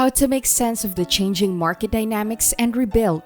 How to make sense of the changing market dynamics and rebuild.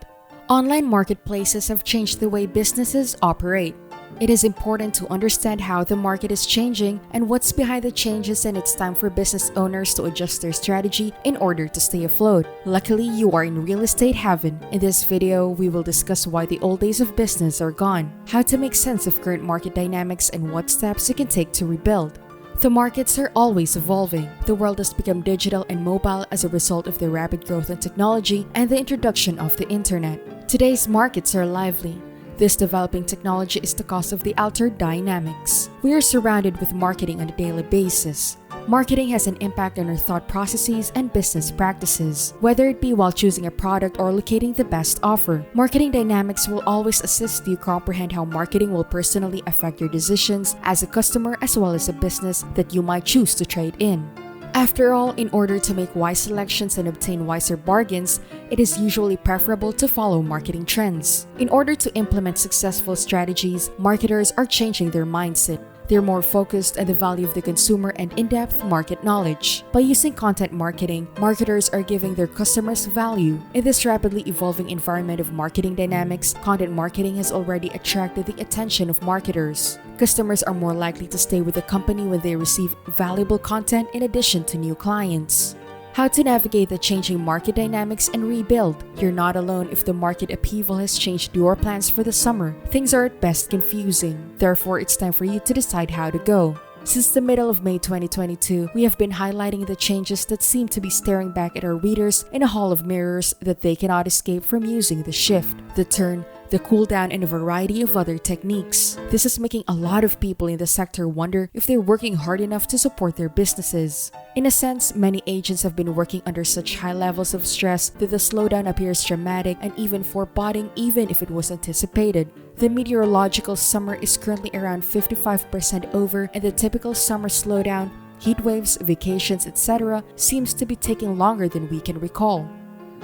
Online marketplaces have changed the way businesses operate. It is important to understand how the market is changing and what's behind the changes, and it's time for business owners to adjust their strategy in order to stay afloat. Luckily, you are in real estate heaven. In this video, we will discuss why the old days of business are gone, how to make sense of current market dynamics, and what steps you can take to rebuild. The markets are always evolving. The world has become digital and mobile as a result of the rapid growth in technology and the introduction of the internet. Today's markets are lively. This developing technology is the cause of the altered dynamics. We are surrounded with marketing on a daily basis. Marketing has an impact on our thought processes and business practices, whether it be while choosing a product or locating the best offer. Marketing dynamics will always assist you comprehend how marketing will personally affect your decisions as a customer as well as a business that you might choose to trade in. After all, in order to make wise selections and obtain wiser bargains, it is usually preferable to follow marketing trends. In order to implement successful strategies, marketers are changing their mindset. They're more focused on the value of the consumer and in-depth market knowledge. By using content marketing, marketers are giving their customers value. In this rapidly evolving environment of marketing dynamics, content marketing has already attracted the attention of marketers. Customers are more likely to stay with the company when they receive valuable content in addition to new clients. How to navigate the changing market dynamics and rebuild. You're not alone if the market upheaval has changed your plans for the summer. Things are at best confusing. Therefore, it's time for you to decide how to go. Since the middle of May 2022, we have been highlighting the changes that seem to be staring back at our readers in a hall of mirrors that they cannot escape from using the shift, the turn, the cool down, and a variety of other techniques. This is making a lot of people in the sector wonder if they're working hard enough to support their businesses. In a sense, many agents have been working under such high levels of stress that the slowdown appears dramatic and even foreboding, even if it was anticipated. The meteorological summer is currently around 55% over, and the typical summer slowdown, heat waves, vacations, etc. seems to be taking longer than we can recall.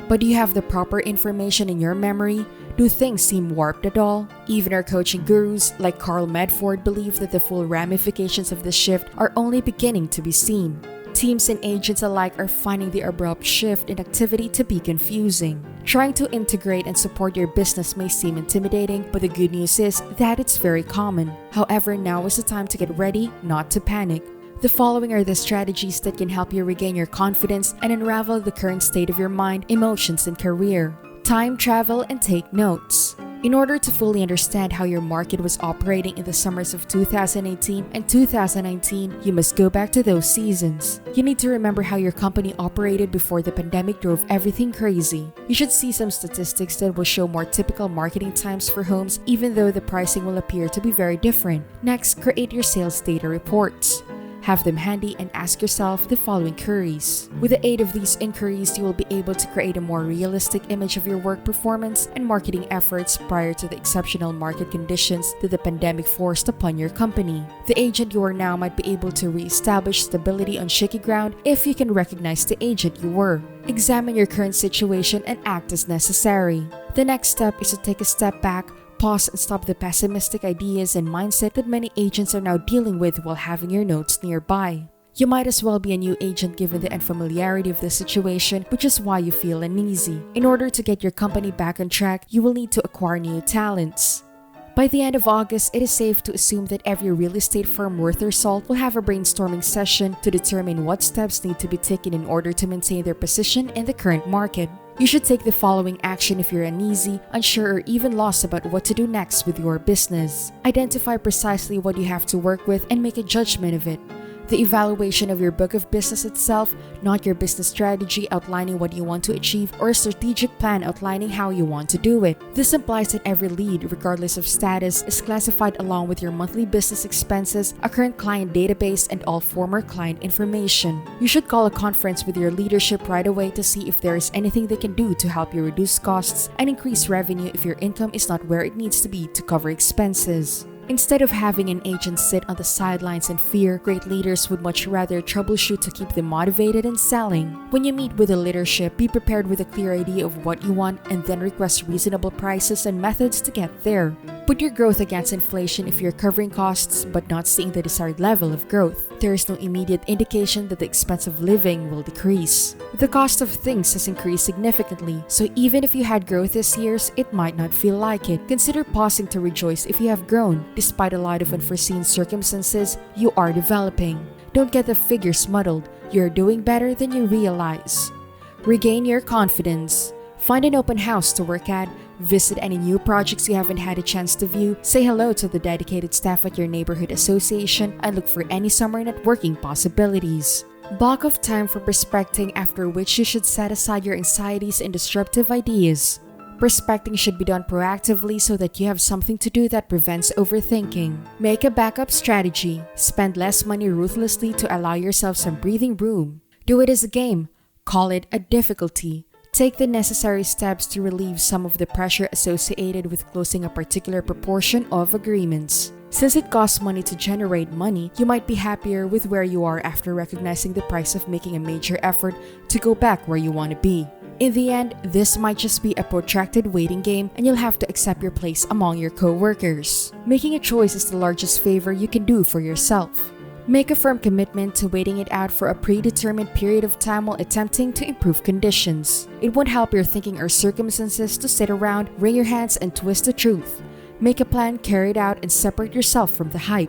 But do you have the proper information in your memory? Do things seem warped at all? Even our coaching gurus like Carl Medford believe that the full ramifications of this shift are only beginning to be seen. Teams and agents alike are finding the abrupt shift in activity to be confusing. Trying to integrate and support your business may seem intimidating, but the good news is that it's very common. However, now is the time to get ready, not to panic. The following are the strategies that can help you regain your confidence and unravel the current state of your mind, emotions, and career. Time travel and take notes. In order to fully understand how your market was operating in the summers of 2018 and 2019, you must go back to those seasons. You need to remember how your company operated before the pandemic drove everything crazy. You should see some statistics that will show more typical marketing times for homes, even though the pricing will appear to be very different. Next, create your sales data reports. Have them handy and ask yourself the following queries. With the aid of these inquiries, you will be able to create a more realistic image of your work performance and marketing efforts prior to the exceptional market conditions that the pandemic forced upon your company. The agent you are now might be able to re-establish stability on shaky ground if you can recognize the agent you were. Examine your current situation and act as necessary. The next step is to take a step back, pause, and stop the pessimistic ideas and mindset that many agents are now dealing with while having your notes nearby. You might as well be a new agent given the unfamiliarity of the situation, which is why you feel uneasy. In order to get your company back on track, you will need to acquire new talents. By the end of August, it is safe to assume that every real estate firm worth their salt will have a brainstorming session to determine what steps need to be taken in order to maintain their position in the current market. You should take the following action if you're uneasy, unsure, or even lost about what to do next with your business. Identify precisely what you have to work with and make a judgment of it. The evaluation of your book of business itself, not your business strategy outlining what you want to achieve or a strategic plan outlining how you want to do it. This implies that every lead, regardless of status, is classified along with your monthly business expenses, a current client database, and all former client information. You should call a conference with your leadership right away to see if there is anything they can do to help you reduce costs and increase revenue if your income is not where it needs to be to cover expenses. Instead of having an agent sit on the sidelines in fear, great leaders would much rather troubleshoot to keep them motivated and selling. When you meet with the leadership, be prepared with a clear idea of what you want and then request reasonable prices and methods to get there. Put your growth against inflation if you're covering costs but not seeing the desired level of growth. There is no immediate indication that the expense of living will decrease. The cost of things has increased significantly, so even if you had growth this year, it might not feel like it. Consider pausing to rejoice if you have grown. Despite a lot of unforeseen circumstances, you are developing. Don't get the figures muddled. You're doing better than you realize. Regain your confidence. Find an open house to work at. Visit any new projects you haven't had a chance to view. Say hello to the dedicated staff at your neighborhood association and look for any summer networking possibilities. Block of time for prospecting, after which you should set aside your anxieties and disruptive ideas. Prospecting should be done proactively so that you have something to do that prevents overthinking. Make a backup strategy. Spend less money ruthlessly to allow yourself some breathing room. Do it as a game. Call it a difficulty. Take the necessary steps to relieve some of the pressure associated with closing a particular proportion of agreements. Since it costs money to generate money, you might be happier with where you are after recognizing the price of making a major effort to go back where you want to be. In the end, this might just be a protracted waiting game and you'll have to accept your place among your co-workers. Making a choice is the largest favor you can do for yourself. Make a firm commitment to waiting it out for a predetermined period of time while attempting to improve conditions. It won't help your thinking or circumstances to sit around, wring your hands, and twist the truth. Make a plan, carry it out, and separate yourself from the hype.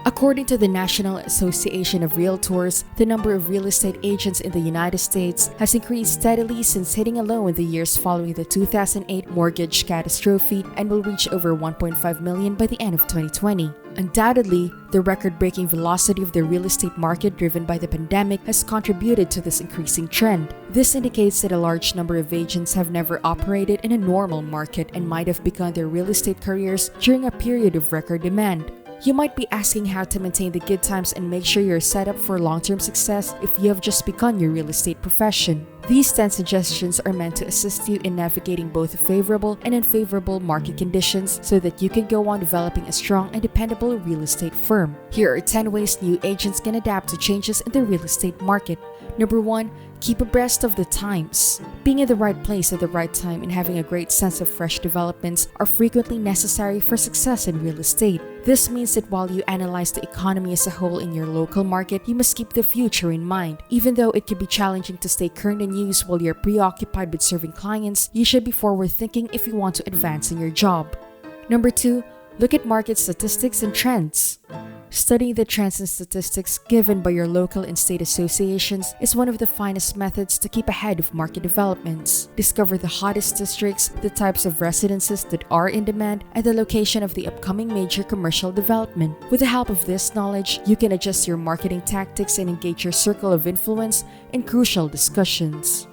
According to the National Association of Realtors, the number of real estate agents in the United States has increased steadily since hitting a low in the years following the 2008 mortgage catastrophe and will reach over 1.5 million by the end of 2020. Undoubtedly, the record-breaking velocity of the real estate market driven by the pandemic has contributed to this increasing trend. This indicates that a large number of agents have never operated in a normal market and might have begun their real estate careers during a period of record demand. You might be asking how to maintain the good times and make sure you're set up for long-term success if you have just begun your real estate profession. These 10 suggestions are meant to assist you in navigating both favorable and unfavorable market conditions so that you can go on developing a strong and dependable real estate firm. Here are 10 ways new agents can adapt to changes in the real estate market. Number 1. Keep abreast of the times. Being in the right place at the right time and having a great sense of fresh developments are frequently necessary for success in real estate. This means that while you analyze the economy as a whole in your local market, you must keep the future in mind. Even though it can be challenging to stay current in news while you're preoccupied with serving clients, you should be forward-thinking if you want to advance in your job. Number 2. Look at market statistics and trends. Studying the trends and statistics given by your local and state associations is one of the finest methods to keep ahead of market developments. Discover the hottest districts, the types of residences that are in demand, and the location of the upcoming major commercial development. With the help of this knowledge, you can adjust your marketing tactics and engage your circle of influence in crucial discussions.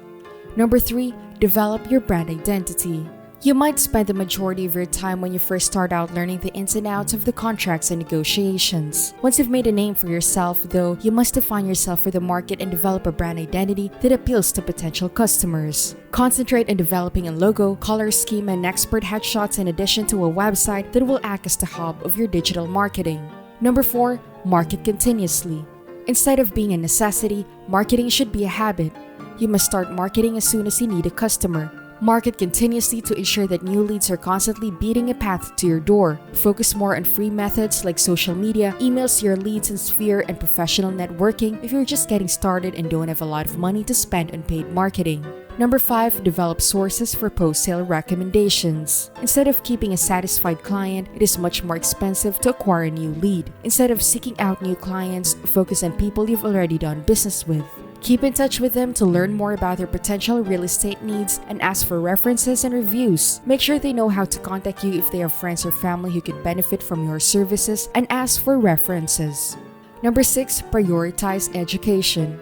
Number 3. Develop your brand identity. You might spend the majority of your time when you first start out learning the ins and outs of the contracts and negotiations. Once you've made a name for yourself, though, you must define yourself for the market and develop a brand identity that appeals to potential customers. Concentrate on developing a logo, color scheme, and expert headshots in addition to a website that will act as the hub of your digital marketing. Number 4. Market continuously. Instead of being a necessity, marketing should be a habit. You must start marketing as soon as you need a customer. Market continuously to ensure that new leads are constantly beating a path to your door. Focus more on free methods like social media, emails to your leads and sphere, and professional networking if you're just getting started and don't have a lot of money to spend on paid marketing. Number 5. Develop sources for post-sale recommendations. Instead of keeping a satisfied client, it is much more expensive to acquire a new lead. Instead of seeking out new clients, focus on people you've already done business with. Keep in touch with them to learn more about their potential real estate needs and ask for references and reviews. Make sure they know how to contact you if they have friends or family who could benefit from your services, and ask for references. Number 6. Prioritize education.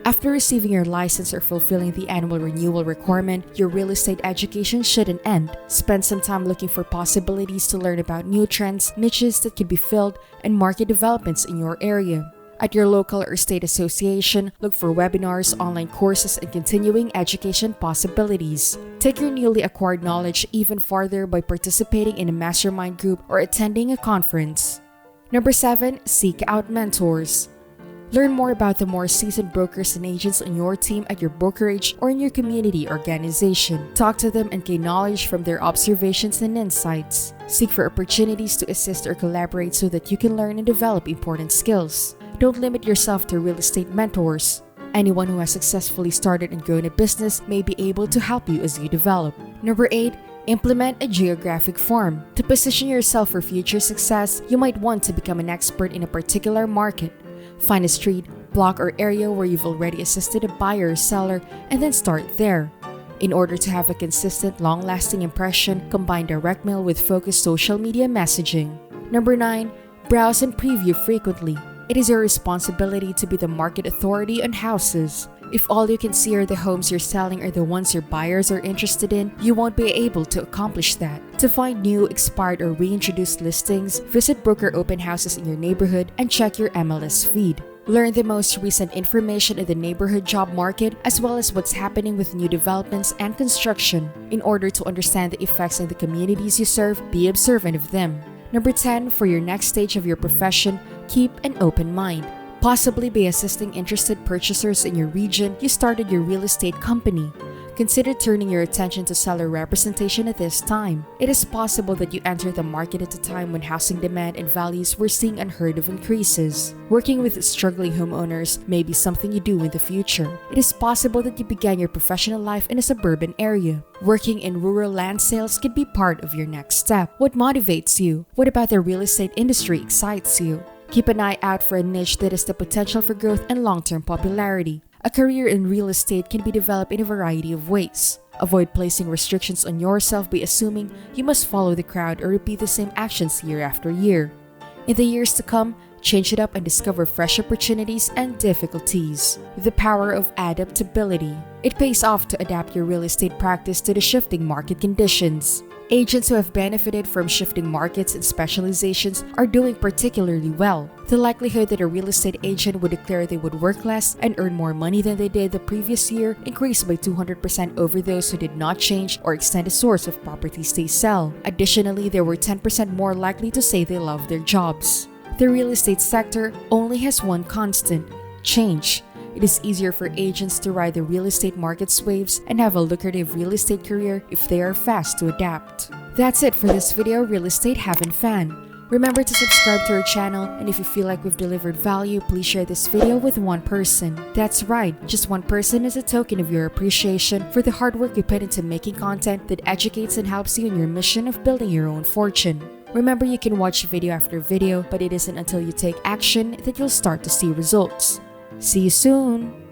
After receiving your license or fulfilling the annual renewal requirement, your real estate education shouldn't end. Spend some time looking for possibilities to learn about new trends, niches that can be filled, and market developments in your area. At your local or state association, look for webinars, online courses, and continuing education possibilities. Take your newly acquired knowledge even farther by participating in a mastermind group or attending a conference. Number 7. Seek out mentors. Learn more about the more seasoned brokers and agents on your team at your brokerage or in your community organization. Talk to them and gain knowledge from their observations and insights. Seek for opportunities to assist or collaborate so that you can learn and develop important skills. Don't limit yourself to real estate mentors. Anyone who has successfully started and grown a business may be able to help you as you develop. Number 8. Implement a geographic form. To position yourself for future success, you might want to become an expert in a particular market. Find a street, block, or area where you've already assisted a buyer or seller and then start there. In order to have a consistent, long-lasting impression, combine direct mail with focused social media messaging. Number 9. Browse and preview frequently. It is your responsibility to be the market authority on houses. If all you can see are the homes you're selling or the ones your buyers are interested in, you won't be able to accomplish that. To find new, expired, or reintroduced listings, visit broker open houses in your neighborhood and check your MLS feed. Learn the most recent information in the neighborhood job market as well as what's happening with new developments and construction. In order to understand the effects in the communities you serve, be observant of them. Number 10. For your next stage of your profession, keep an open mind. Possibly by assisting interested purchasers in your region, you started your real estate company. Consider turning your attention to seller representation at this time. It is possible that you enter the market at a time when housing demand and values were seeing unheard of increases. Working with struggling homeowners may be something you do in the future. It is possible that you began your professional life in a suburban area. Working in rural land sales could be part of your next step. What motivates you? What about the real estate industry excites you? Keep an eye out for a niche that has the potential for growth and long-term popularity. A career in real estate can be developed in a variety of ways. Avoid placing restrictions on yourself by assuming you must follow the crowd or repeat the same actions year after year. In the years to come, change it up and discover fresh opportunities and difficulties. The power of adaptability. It pays off to adapt your real estate practice to the shifting market conditions. Agents who have benefited from shifting markets and specializations are doing particularly well. The likelihood that a real estate agent would declare they would work less and earn more money than they did the previous year increased by 200% over those who did not change or extend the source of properties they sell. Additionally, they were 10% more likely to say they love their jobs. The real estate sector only has one constant: change. It is easier for agents to ride the real estate market's waves and have a lucrative real estate career if they are fast to adapt. That's it for this video, Real Estate Heaven fan. Remember to subscribe to our channel, and if you feel like we've delivered value, please share this video with one person. That's right, just one person is a token of your appreciation for the hard work you put into making content that educates and helps you in your mission of building your own fortune. Remember, you can watch video after video, but it isn't until you take action that you'll start to see results. See you soon!